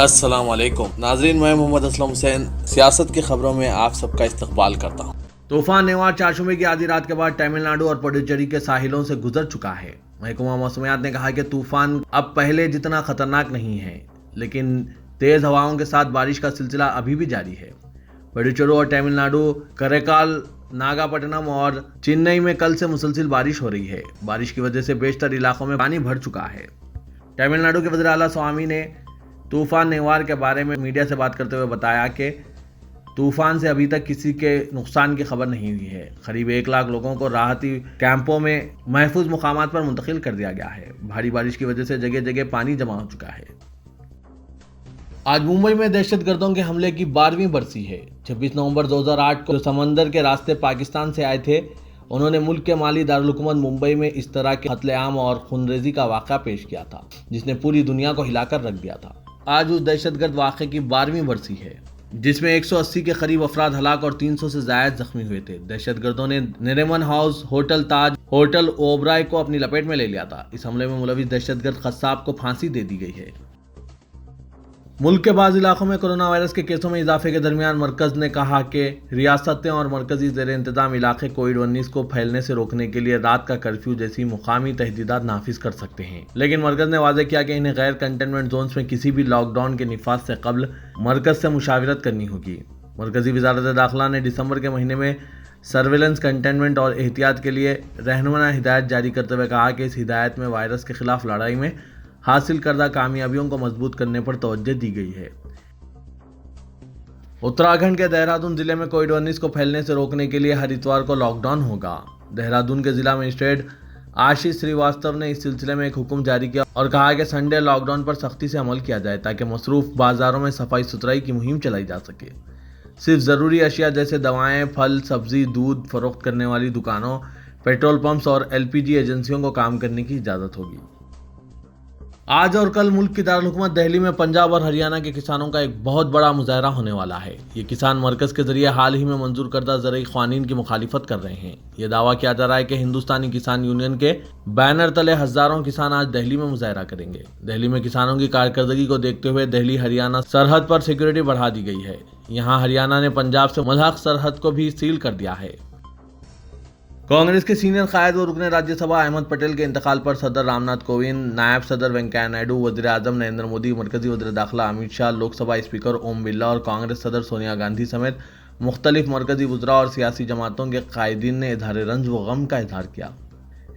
السلام علیکم ناظرین، میں محمد اسلم حسین سیاست کی خبروں میں آپ سب کا استقبال کرتا ہوں۔ طوفان نیوار چاشمے کی آدھی رات کے بعد تمل ناڈو اور پڈوچیری کے ساحلوں سے گزر چکا ہے۔ محکمہ موسمیات نے کہا کہ طوفان اب پہلے جتنا خطرناک نہیں ہے، لیکن تیز ہواؤں کے ساتھ بارش کا سلسلہ ابھی بھی جاری ہے۔ پڈوچیری اور تمل ناڈو، کریکال، ناگا پٹنم اور چنئی میں کل سے مسلسل بارش ہو رہی ہے۔ بارش کی وجہ سے بیشتر علاقوں میں پانی بھر چکا ہے۔ تمل ناڈو کے وزیر اعلیٰ سوامی نے طوفان نیوار کے بارے میں میڈیا سے بات کرتے ہوئے بتایا کہ طوفان سے ابھی تک کسی کے نقصان کی خبر نہیں ہوئی ہے۔ قریب 1 لاکھ لوگوں کو راحتی کیمپوں میں محفوظ مقامات پر منتقل کر دیا گیا ہے۔ بھاری بارش کی وجہ سے جگہ جگہ پانی جمع ہو چکا ہے۔ آج ممبئی میں دہشت گردوں کے حملے کی 12ویں برسی ہے۔ 26 نومبر 2008 کو جو سمندر کے راستے پاکستان سے آئے تھے، انہوں نے ملک کے مالی دارالحکومت ممبئی میں اس طرح کے قتل عام اور خونریزی کا واقعہ پیش کیا تھا جس نے پوری دنیا کو ہلا کر رکھ دیا تھا۔ آج اس دہشت گرد واقعے کی 12ویں برسی ہے جس میں 180 کے قریب افراد ہلاک اور 300 سے زائد زخمی ہوئے تھے۔ دہشت گردوں نے نریمن ہاؤس، ہوٹل تاج، ہوٹل اوبرائے کو اپنی لپیٹ میں لے لیا تھا۔ اس حملے میں ملوث دہشت گرد قصاب کو پھانسی دے دی گئی ہے۔ ملک کے بعض علاقوں میں کرونا وائرس کے کیسوں میں اضافے کے درمیان مرکز نے کہا کہ ریاستیں اور مرکزی زیر انتظام علاقے کووڈ-19 کو پھیلنے سے روکنے کے لیے رات کا کرفیو جیسی مقامی تحدیدات نافذ کر سکتے ہیں، لیکن مرکز نے واضح کیا کہ انہیں غیر کنٹینمنٹ زونز میں کسی بھی لاک ڈاؤن کے نفاذ سے قبل مرکز سے مشاورت کرنی ہوگی۔ مرکزی وزارت داخلہ نے دسمبر کے مہینے میں سرویلنس، کنٹینمنٹ اور احتیاط کے لیے رہنما ہدایت جاری کرتے ہوئے کہا کہ اس ہدایت میں وائرس کے خلاف لڑائی میں حاصل کردہ کامیابیوں کو مضبوط کرنے پر توجہ دی گئی ہے۔ اتراکھنڈ کے دہرادون ضلع میں کووڈ-19 کو پھیلنے سے روکنے کے لیے ہر اتوار کو لاک ڈاؤن ہوگا۔ دہرادون کے ضلع مجسٹریٹ آشیش سریواستو نے اس سلسلے میں ایک حکم جاری کیا اور کہا کہ سنڈے لاک ڈاؤن پر سختی سے عمل کیا جائے تاکہ مصروف بازاروں میں صفائی ستھرائی کی مہم چلائی جا سکے۔ صرف ضروری اشیاء جیسے دوائیں، پھل، سبزی، دودھ فروخت کرنے والی دکانوں، پیٹرول پمپس اور LPG ایجنسیوں کو کام کرنے کی اجازت ہوگی۔ آج اور کل ملک کی دارالحکومت دہلی میں پنجاب اور ہریانہ کے کسانوں کا ایک بہت بڑا مظاہرہ ہونے والا ہے۔ یہ کسان مرکز کے ذریعے حال ہی میں منظور کردہ زرعی قوانین کی مخالفت کر رہے ہیں۔ یہ دعویٰ کیا جا رہا ہے کہ ہندوستانی کسان یونین کے بینر تلے ہزاروں کسان آج دہلی میں مظاہرہ کریں گے۔ دہلی میں کسانوں کی کارکردگی کو دیکھتے ہوئے دہلی ہریانہ سرحد پر سیکورٹی بڑھا دی گئی ہے۔ یہاں ہریانہ نے پنجاب سے ملحق سرحد کو بھی سیل کر دیا ہے۔ کانگریس کے سینئر قائد و رکن راجیہ سبھا احمد پٹیل کے انتقال پر صدر رام ناتھ کووند، نائب صدر وینکیا نائیڈو، وزیر اعظم نریندر مودی، مرکزی وزیر داخلہ امت شاہ، لوک سبھا اسپیکر اوم برلا اور کانگریس صدر سونیا گاندھی سمیت مختلف مرکزی وزراء اور سیاسی جماعتوں کے قائدین نے اظہار رنج و غم کا اظہار کیا۔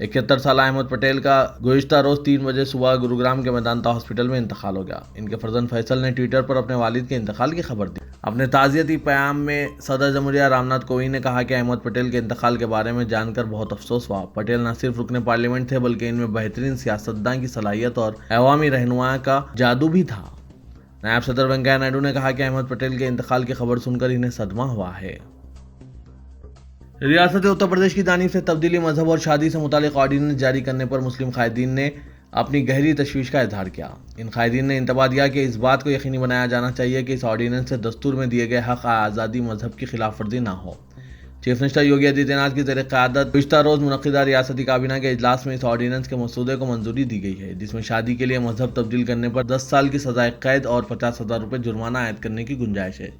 71 سالہ احمد پٹیل کا گزشتہ روز 3 بجے صبح گروگرام کے میدانتا ہاسپٹل میں انتقال ہو گیا۔ ان کے فرزند فیصل نے ٹویٹر پر اپنے والد کے انتقال کی خبر دی۔ اپنے تعزیتی پیام میں صدر جمہوریہ رام ناتھ کووند نے کہا کہ احمد پٹیل کے انتقال کے بارے میں جان کر بہت افسوس ہوا۔ پٹیل نہ صرف رکن پارلیمنٹ تھے بلکہ ان میں بہترین سیاستداں کی صلاحیت اور عوامی رہنما کا جادو بھی تھا۔ نائب صدر وینکیا نائیڈو نے کہا کہ احمد پٹیل کے انتقال کی خبر سن کر انہیں صدمہ ہوا ہے۔ ریاست اتر پردیش کی جانب سے تبدیلی مذہب اور شادی سے متعلق آرڈیننس جاری کرنے پر مسلم قائدین نے اپنی گہری تشویش کا اظہار کیا۔ ان قائدین نے انتباہ دیا کہ اس بات کو یقینی بنایا جانا چاہیے کہ اس آرڈیننس سے دستور میں دیے گئے حق آزادی مذہب کی خلاف ورزی نہ ہو۔ چیف منسٹر یوگی آدتیہ ناتھ کی زیر قیادت گزشتہ روز منعقدہ ریاستی کابینہ کے اجلاس میں اس آرڈیننس کے مسودے کو منظوری دی گئی ہے، جس میں شادی کے لیے مذہب تبدیل کرنے پر 10 سال کی سزائے قید اور 50,000 روپے جرمانہ عائد کرنے کی گنجائش ہے۔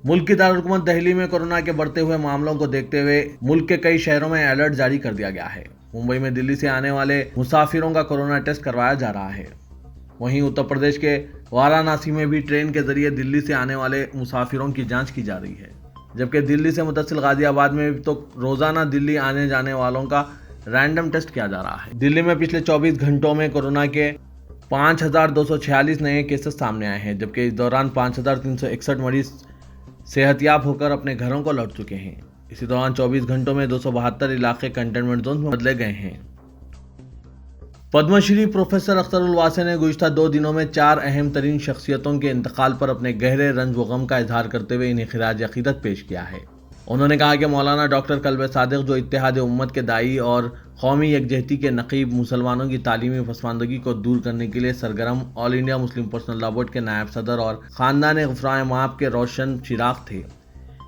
ملک کی دارالحکومت دہلی میں کورونا کے بڑھتے ہوئے معاملوں کو دیکھتے ہوئے ملک کے کئی شہروں میں الرٹ جاری کر دیا گیا ہے۔ ممبئی میں دلی سے آنے والے مسافروں کا کورونا ٹیسٹ کروایا جا رہا ہے۔ وہیں اتر پردیش کے وارانسی میں بھی ٹرین کے ذریعے دلی سے آنے والے مسافروں کی جانچ کی جا رہی ہے، جبکہ دلی سے متصل غازی آباد میں تو روزانہ دلی آنے جانے والوں کا رینڈم ٹیسٹ کیا جا رہا ہے۔ دلی میں پچھلے 24 گھنٹوں میں کورونا کے 5,246 نئے کیسز سامنے آئے ہیں، جبکہ اس دوران 5,361 مریض صحت یاب ہو کر اپنے گھروں کو لوٹ چکے ہیں۔ اسی دوران 24 گھنٹوں میں 272 علاقے کنٹینمنٹ زون میں بدلے گئے ہیں۔ پدم شری پروفیسر اختر الواسع نے گزشتہ 2 دنوں میں 4 اہم ترین شخصیتوں کے انتقال پر اپنے گہرے رنج و غم کا اظہار کرتے ہوئے انہیں خراج عقیدت پیش کیا ہے۔ انہوں نے کہا کہ مولانا ڈاکٹر قلب صادق، جو اتحاد امت کے داعی اور قومی یکجہتی کے نقیب، مسلمانوں کی تعلیمی پسماندگی کو دور کرنے کے لیے سرگرم، آل انڈیا مسلم پرسنل لا بورڈ کے نائب صدر اور خاندان غفران مآب کے روشن چراغ تھے۔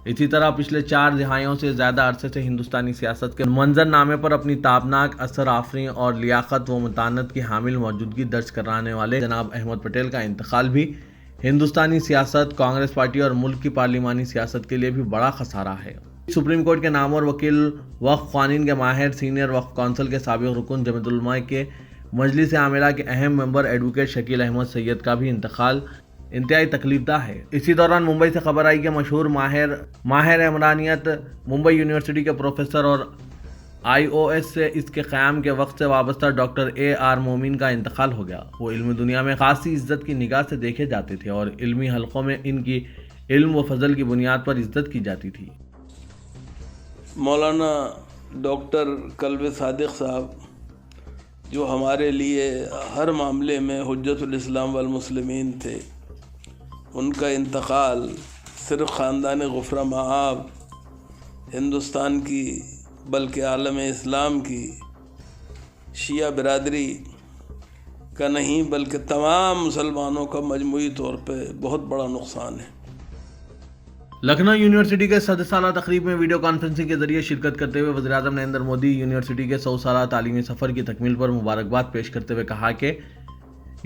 इसी तरह पिछले 4 दिहाइयों से ज़्यादा अरसे से हिंदुस्तानी सियासत के मंजरनामे पर अपनी ताबनाक असर आफरी और लियाकत व मतानत की हामिल मौजूदगी दर्ज कराने वाले जनाब अहमद पटेल का इंतकाल भी हिंदुस्तानी सियासत, कांग्रेस पार्टी और मुल्क की पार्लिमानी सियासत के लिए भी बड़ा खसारा है। सुप्रीम कोर्ट के नामवर वकील, वक्फ कानून के माहिर, सीनियर वक्फ कौंसिल के साबिक रुकन जमीयतुल उलमा के मजलिस आमिला के अहम मेंबर एडवोकेट शकील अहमद सैयद का भी इंतकाल इंतहाई तकलीफदा है। इसी दौरान मुंबई से खबर आई कि मशहूर माहिर इमरानियत, मुंबई यूनिवर्सिटी के प्रोफेसर और IOS से इसके क़याम के वक्त से वाबस्ता डॉक्टर AR मोमिन का इंतकाल हो गया। वो इल्मी दुनिया में खासी इज्जत की निगाह से देखे जाते थे और इल्मी हलकों में इनकी इल्म व फजल की बुनियाद पर इज्जत की जाती थी। मौलाना डॉक्टर कल्ब सादिक साहब, जो हमारे लिए हर मामले में हुज्जतुल इस्लाम वल मुस्लिमीन थे, उनका इंतकाल सिर्फ ख़ानदान गुफ़रा मआब हिंदुस्तान की बल्कि आलम इस्लाम की शिया बिरादरी का नहीं बल्कि तमाम मुसलमानों का मजमूई तौर पे बहुत बड़ा नुकसान है। लखनऊ यूनिवर्सिटी के 100 साला तकरीब में वीडियो कॉन्फ्रेंसिंग के जरिए शिरकत करते हुए वज़ीर-ए-आज़म नरेंद्र मोदी यूनिवर्सिटी के 100 साला तालीमी सफ़र की तकमील पर मुबारकबाद पेश करते हुए कहा कि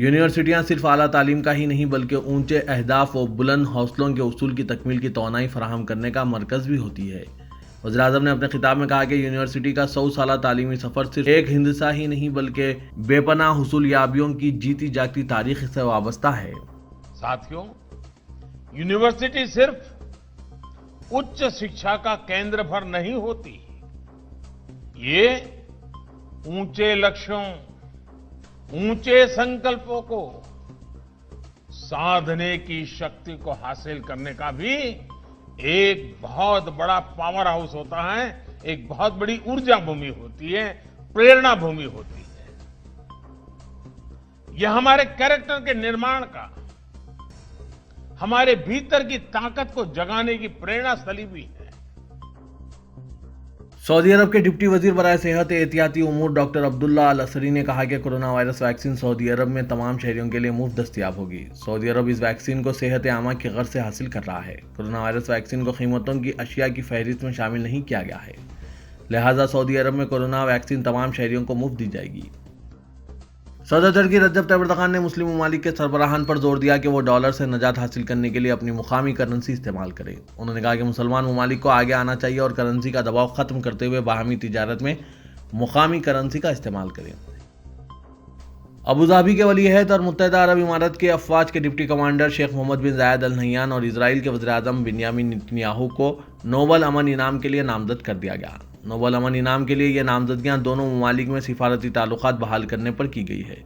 यूनिवर्सिटियाँ सिर्फ आला तालीम का ही नहीं बल्कि ऊंचे अहदाफ व बुलंद हौसलों के उसूल की तकमील की तौनाई फराहम करने का मरकज़ भी होती है। वज़ीर-ए-आज़म ने अपने खिताब में कहा कि यूनिवर्सिटी का 100 साला तालीमी सफ़र सिर्फ एक हिंदसा ही नहीं बल्कि बेपनाह हुसूल याबियों की जीती जागती तारीख से वाबस्ता है। साथियों, यूनिवर्सिटी सिर्फ उच्च शिक्षा का केंद्र भर नहीं होती, ये ऊंचे लक्ष्यों, ऊंचे संकल्पों को साधने की शक्ति को हासिल करने का भी एक बहुत बड़ा पावर हाउस होता है, एक बहुत बड़ी ऊर्जा भूमि होती है, प्रेरणा भूमि होती है। यह हमारे कैरेक्टर के निर्माण का, हमारे भीतर की ताकत को जगाने की प्रेरणा स्थली भी है। सऊदी अरब के डिप्टी वजीर बराए सेहत एहतियाती उमूर डॉक्टर अब्दुल्ला अल असरी ने कहा कि कोरोना वायरस वैक्सीन सऊदी अरब में तमाम शहरियों के लिए मुफ्त दस्तयाब होगी। सऊदी अरब इस वैक्सीन को सेहत आमा की गर्ज से हासिल कर रहा है। कोरोना वायरस वैक्सीन को कीमतों की अशिया की फहरिस्त में शामिल नहीं किया गया है, लिहाजा सऊदी अरब में कोरोना वैक्सीन तमाम शहरियों को मुफ्त दी जाएगी। सदर तुर्की रजब तैयब एर्दोगान ने मुस्लिम ममालिक के सरबराहान पर जोर दिया कि वो डॉलर से नजात हासिल करने के लिए अपनी मुकामी करेंसी इस्तेमाल करें। उन्होंने कहा कि मुसलमान ममालिक को आगे आना चाहिए और करेंसी का दबाव खत्म करते हुए बाहमी तिजारत में मुकामी करेंसी का इस्तेमाल करें। अबू धाबी के वली अहद और मुत्तहिदा अरब इमारत के अफवाज के डिप्टी कमांडर शेख मोहम्मद बिन जायद अल नहयान और इजराइल के वज़ीर-ए-आज़म बिन्यामिन नेतन्याहू को नोबल अमन इनाम के लिए नामजद कर दिया गया। नोबल अमन इनाम के लिए ये नामजदगियां दोनों ममालिक में सिफारती ताल्लुकात बहाल करने पर की गई है।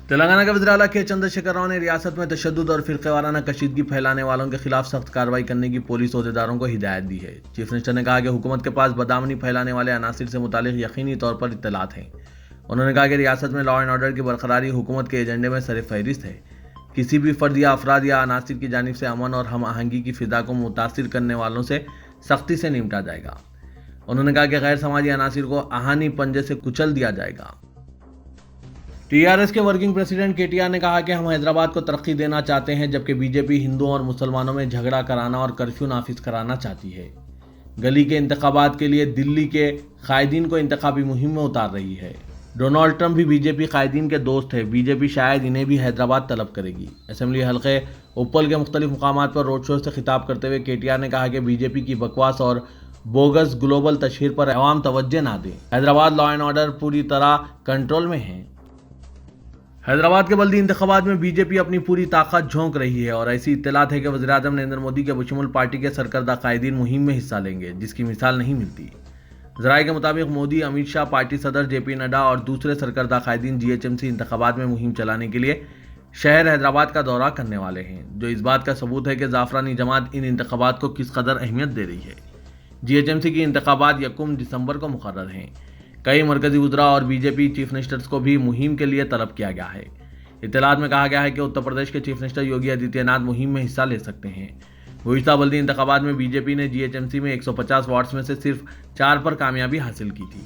तेलंगाना के वज़ीर आला के चंद्रशेखर राव ने रियासत में तशद्दुद और फिरक़ेवाराना कशीदगी फैलाने वालों के खिलाफ सख्त कार्रवाई करने की पुलिस अहदेदारों को हिदायत दी है। चीफ मिनिस्टर ने कहा कि हुकूमत के पास बदामनी फैलाने वाले अनासिर से मुतालिक यकीनी तौर पर इत्तलात हैं। उन्होंने कहा कि रियासत में लॉ एंड ऑर्डर की बरकरारी हुकूमत के एजेंडे में सरफहरिस्त है। किसी भी फर्द या अफराद या अनासिर की जानिब से अमन और हम आहंगी की फिजा को मुतासिर करने वालों से सख्ती से निपटा जाएगा। उन्होंने कहा कि गैर समाजी अनासिर को आहानी पंजे से कुचल दिया जाएगा। TRS के वर्किंग प्रेसिडेंट KTR ने कहा कि हम हैदराबाद को तरक्की देना चाहते हैं, जबकि बीजेपी हिंदुओं और मुसलमानों में झगड़ा कराना और कर्फ्यू नाफिज कराना चाहती है। गली के इंतखाबात के लिए दिल्ली के कायदीन को इंतखाबी मुहिम में उतार रही है। डोनाल्ड ट्रंप भी बीजेपी कायदीन के दोस्त है। बीजेपी शायद इन्हें भी हैदराबाद तलब करेगी। असेंबली हल्के उप्पल के मुख्तलिफ मुकामात पर रोड शो से खिताब करते हुए KTR ने कहा कि बीजेपी की बकवास और बोगस ग्लोबल तशहीर पर अवाम तवज्जो ना दें। हैदराबाद लॉ एंड ऑर्डर पूरी तरह कंट्रोल में है। हैदराबाद के बल्दी इंतखाबात में बीजेपी अपनी पूरी ताकत झोंक रही है और ऐसी इत्तलात है कि वज़ीर-ए-आज़म नरेंद्र मोदी के बशमुल पार्टी के सरकर्दा कायदीन मुहिम में हिस्सा लेंगे, जिसकी मिसाल नहीं मिलती। ज़राए के मुताबिक मोदी, अमित शाह, पार्टी सदर JP नड्डा और दूसरे सरकर्दा कायदीन GHMC इंतखाबात में मुहिम चलाने के लिए शहर हैदराबाद का दौरा करने वाले हैं, जो इस बात का सबूत है कि ज़ाफ़रानी जमात इन इंतखाबात को किस कदर अहमियत दे रही है। GHMC की इंतखाबात 1 दिसंबर को मुकर्रर हैं। कई मरकजी वज़रा और बीजेपी चीफ मिनिस्टर्स को भी मुहिम के लिए तलब किया गया है। इत्तलात में कहा गया है कि उत्तर प्रदेश के चीफ मिनिस्टर योगी आदित्यनाथ मुहिम में हिस्सा ले सकते हैं। गुज़िश्ता बल्दी इंतखाबात में बीजेपी ने GHMC में 150 वार्ड्स में से सिर्फ 4 पर कामयाबी हासिल की थी।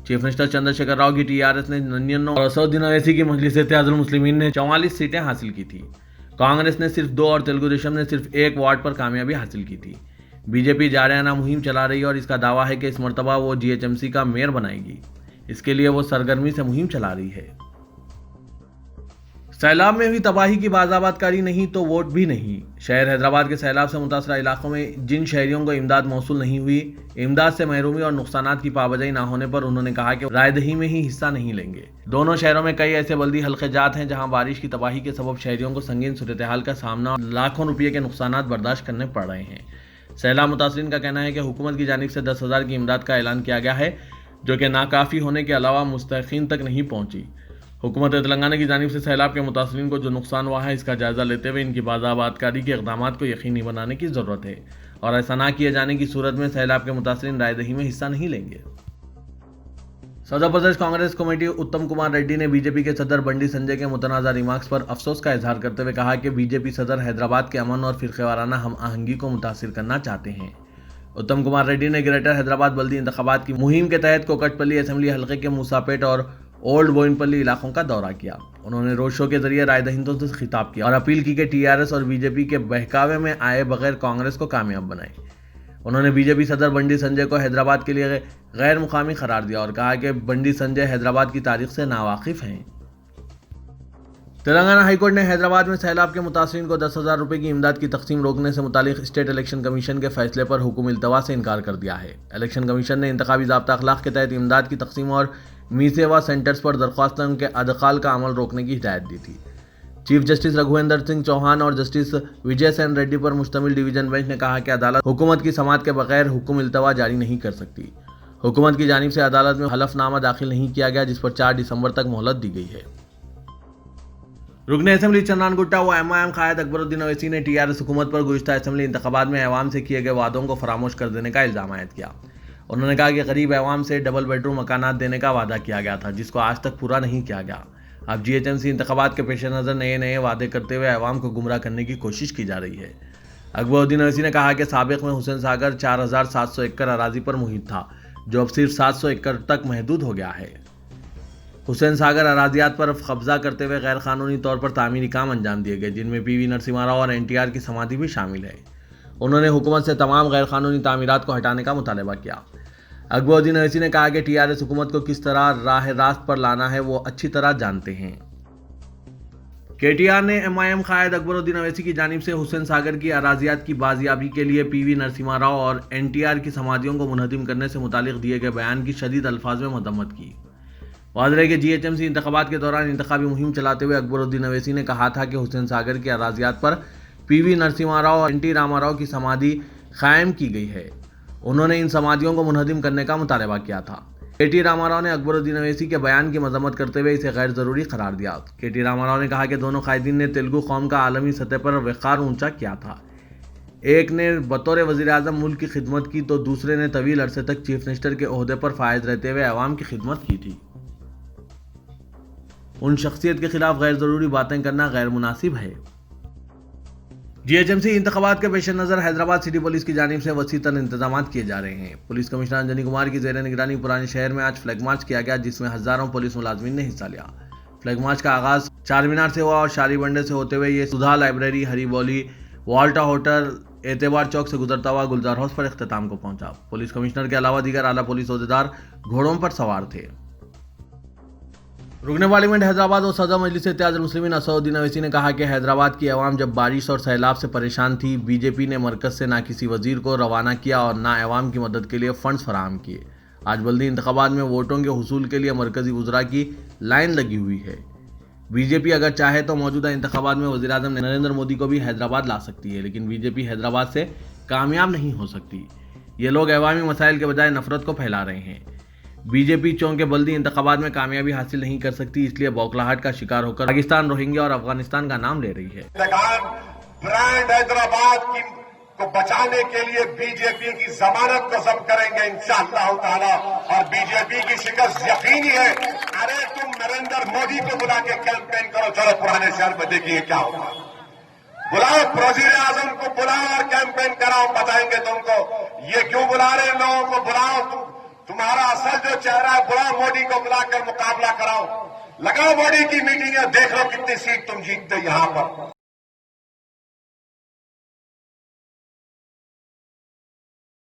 चीफ मिनिस्टर चंद्रशेखर राव की TRS ने 99 और असदुद्दीन ओवैसी की मजलिस इत्तेहादुल मुस्लिमीन ने 44 सीटें हासिल की थी। कांग्रेस ने सिर्फ 2 और तेलुगु देशम ने सिर्फ 1 वार्ड पर कामयाबी हासिल की थी। बीजेपी जारियाना मुहिम चला रही है और इसका दावा है कि इस मर्तबा वो जीएचएमसी का मेयर बनाएगी। इसके लिए वो सरगर्मी से मुहिम चला रही है। सैलाब में हुई तबाही की बाज़ाबातकारी नहीं तो वोट भी नहीं। शहर हैदराबाद के सैलाब से मुतासरा इलाकों में जिन शहरियों को इमदाद मौसूल नहीं हुई, इमदाद से महरूमी और नुकसानात की पाबंदी न होने पर उन्होंने कहा कि रायदही में ही हिस्सा नहीं लेंगे। दोनों शहरों में कई ऐसे बल्दी हल्के जात हैं जहां बारिश की तबाही के सबब शहरियों को संगीन सूरत-ए-हाल का सामना और लाखों रुपये के नुकसानात बर्दाश्त करने पड़ रहे हैं। सैलाब मुतासरीन का कहना है कि हुकूमत की जानिब से 10,000 की इमदाद का ऐलान किया गया है, जो कि नाकाफ़ी होने के अलावा मुस्तहिक़ीन तक नहीं पहुंची। हुकूमत तेलंगाना की जानिब से सैलाब के मुतासरीन को जो नुकसान हुआ है, इसका जायज़ा लेते हुए इनकी बाज़ाबातकारी के इक़दामात को यकीनी बनाने की ज़रूरत है और ऐसा ना किए जाने की सूरत में सैलाब के मुतासरीन रायदही में हिस्सा नहीं लेंगे। सदर प्रदेश कांग्रेस कमेटी उत्तम कुमार रेड्डी ने बीजेपी के सदर बंडी संजय के मुतनाज़ा रिमार्क्स पर अफसोस का इजहार करते हुए कहा कि बीजेपी सदर हैदराबाद के अमन और फिरक़ेवाराना हम आहंगी को मुतासिर करना चाहते हैं। उत्तम कुमार रेड्डी ने ग्रेटर हैदराबाद बल्दी इंतखाबात की मुहिम के तहत कोकटपल्ली असेंबली हल्के के मूसापेट और ओल्ड बोइनपल्ली इलाकों का दौरा किया। उन्होंने रोड शो के जरिए रायदहिंदों से खिताब किया और अपील की कि टीआरएस और बीजेपी के बहकावे में आए बगैर कांग्रेस को कामयाब बनाए। उन्होंने बीजेपी सदर बंडी संजय को हैदराबाद के लिए गैर मुकामी करार दिया और कहा कि बंडी संजय हैदराबाद की तारीख से नावाकिफ हैं। तेलंगाना हाईकोर्ट ने हैदराबाद में सैलाब के मुतासरीन को 10,000 रुपये की इमदाद की तकसीम रोकने से मुतालिक स्टेट इलेक्शन कमीशन के फैसले पर हुक्म इल्तवा से इनकार कर दिया है। इलेक्शन कमीशन ने इंतखाबी ज़ाब्ता अखलाक के तहत इमदाद की तकसीम और मीसेवा सेंटर्स पर दरख्वास्तों के अदखाल का अमल रोकने की हिदायत दी थी। चीफ जस्टिस रघुवेंद्र सिंह चौहान और जस्टिस विजय सेन रेड्डी पर मुश्तमिल डिवीजन बेंच ने कहा कि अदालत हुकूमत की समाअत के बगैर हुक्म इल्तवा जारी नहीं कर सकती। हुकूमत की जानिब से अदालत में हलफनामा दाखिल नहीं किया गया, जिस पर 4 दिसंबर तक मोहलत दी गई है। रुकने असेंबली चन्नान गुट्टा व एमआईएम कायद अकबरुद्दीन अवैसी ने टीआरएस हुकूमत पर गुज़िश्ता असेंबली इंतखाबात में अवाम से किए गए वादों को फरामोश कर देने का इल्ज़ाम आयद किया। उन्होंने कहा कि गरीब अवाम से डबल बेडरूम मकानात देने का वादा किया गया था, जिसको आज तक पूरा नहीं किया गया। अब जीएचएमसी इंतखाबात के पेश नज़र नए वादे करते हुए अवाम को गुमराह करने की कोशिश की जा रही है। अकबरुद्दीन अवैसी ने कहा कि साबिक में हुसैन सागर 4,700 एकड़ अराजी पर मुहित था, जो अब सिर्फ 700 एकड़ तक महदूद हो गया है। हुसैन सागर अराजियात पर कब्जा करते हुए गैर कानूनी तौर पर तामीरी काम अंजाम दिए गए, जिनमें पीवी नरसिम्हा राव और एनटीआर की समाधि भी शामिल है। उन्होंने हुकूमत से तमाम गैर कानूनी तामीरात को हटाने का मुतालबा किया। अकबरुद्दीन अवैसी ने कहा कि टीआरएस हुकूमत को किस तरह राह रास्त पर लाना है वो अच्छी तरह जानते हैं। केटीआर ने एमआईएम कायद अकबरुद्दीन अवैसी की जानिब से हुसैन सागर की अराजियात की बाजियाबी के लिए पीवी नरसिम्हा राव और एनटीआर की समाधियों को मुनहदिम करने से मुतालिक दिए गए बयान की शदीद अल्फाज में मजम्मत की। वाज़ेह के जीएचएमसी इंतखाबात के दौरान इंतखाबी मुहिम चलाते हुए अकबरुद्दीन अवैसी ने कहा था कि हुसैन सागर की अराजियात पर पीवी नरसिम्हा राव और एनटी रामाराव की समाधि कायम की गई है। उन्होंने इन समाधियों को मुनहदिम करने का मुतालबा किया था। केटी रामाराव ने अकबरुद्दीन अवैसी के बयान की मजम्मत करते हुए इसे गैर ज़रूरी करार दिया। केटी रामाराव ने कहा कि दोनों कायदीन ने तेलुगु कौम का आलमी सतह पर वक़ार ऊंचा किया था। एक ने बतौर वज़ीर-ए-आज़म मुल्क की खिदमत की तो दूसरे ने तवील अरसे तक चीफ मिनिस्टर के ओहदे पर फायद रहते हुए अवाम की खिदमत की थी। उन शख्सियत के खिलाफ गैर ज़रूरी बातें करना गैर मुनासिब है। जीएचएमसी इंतखाबात के पेश नज़र हैदराबाद सिटी पुलिस की जानिब से वसी तर इंतजाम किए जा रहे हैं। पुलिस कमिश्नर अंजनी कुमार की ज़ेर निगरानी पुराने शहर में आज फ्लैग मार्च किया गया, जिसमें हज़ारों पुलिस मुलाजमीन ने हिस्सा लिया। फ्लैग मार्च का आगाज़ चार मीनार से हुआ और शाली बंडे से होते हुए ये सुधा लाइब्रेरी, हरी बोली, वाल्टा होटल, एतबार चौक से गुजरता हुआ गुलजार हाउस पर इख्तिताम को पहुंचा। पुलिस कमिश्नर के अलावा दीगर आला पुलिस ओहदेदार घोड़ों पर सवार थे। रुकने पार्लियामेंट हैदराबाद और सदर मजलिस इत्तेहादुल मुस्लिमीन असदुद्दीन अवैसी ने कहा कि हैदराबाद की अवाम जब बारिश और सैलाब से परेशान थी, बीजेपी ने मरकज़ से ना किसी वजीर को रवाना किया और ना अवाम की मदद के लिए फंड्स फराहम किए। आज बल्दी इंतखाबात में वोटों के हुसूल के लिए मरकज़ी वज़रा की लाइन लगी हुई है। बीजेपी अगर चाहे तो मौजूदा इंतखाबात में वज़ीर-ए-आज़म नरेंद्र मोदी को भी हैदराबाद ला सकती है, लेकिन बीजेपी हैदराबाद से कामयाब नहीं हो सकती। ये लोग अवामी मसाइल के बजाय नफरत को फैला रहे हैं। बीजेपी चौंके बल्दी इंतखाबात में कामयाबी हासिल नहीं कर सकती, इसलिए बौखलाहट का शिकार होकर पाकिस्तान, रोहिंग्या और अफगानिस्तान का नाम ले रही है। ब्रांड हैदराबाद को बचाने के लिए बीजेपी की जमानत को जब्त करेंगे इंशाअल्लाह ताला, और बीजेपी की शिकस्त यकीनी है। अरे तुम नरेंद्र मोदी को बुला के कैंपेन करो, चलो पुराने शहर में देखिए क्या होगा। बुलाओ वज़ीर-ए-आज़म को, बुलाओ और कैंपेन कराओ, बताएंगे तुमको ये क्यों बुला रहे लोगों को। बुलाओ, तुम्हारा असल जो चेहरा है, बुलाओ मोदी को, बुलाकर मुकाबला कराओ, लगाओ मोदी की मीटिंग, देख लो कितनी सीट तुम जीतते यहाँ पर।